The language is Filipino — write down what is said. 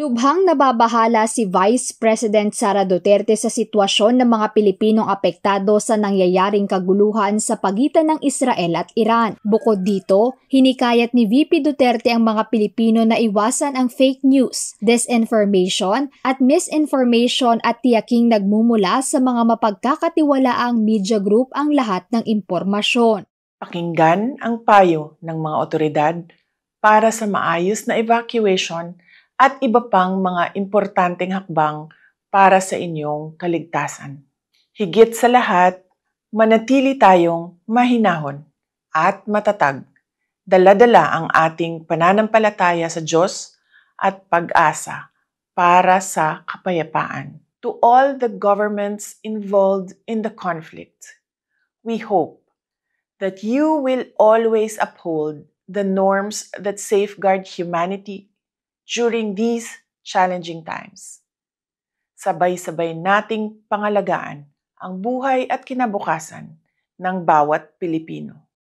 Lubhang nababahala si Vice President Sara Duterte sa sitwasyon ng mga Pilipinong apektado sa nangyayaring kaguluhan sa pagitan ng Israel at Iran. Bukod dito, hinikayat ni VP Duterte ang mga Pilipino na iwasan ang fake news, disinformation at misinformation at tiyaking nagmumula sa mga mapagkakatiwalaang media group ang lahat ng impormasyon. Pakinggan ang payo ng mga otoridad para sa maayos na evacuation at iba pang mga importanteng hakbang para sa inyong kaligtasan. Higit sa lahat, manatili tayong mahinahon at matatag. Dala-dala ang ating pananampalataya sa Diyos at pag-asa para sa kapayapaan. To all the governments involved in the conflict, we hope that you will always uphold the norms that safeguard humanity during these challenging times. Sabay-sabay nating pangalagaan ang buhay at kinabukasan ng bawat Pilipino.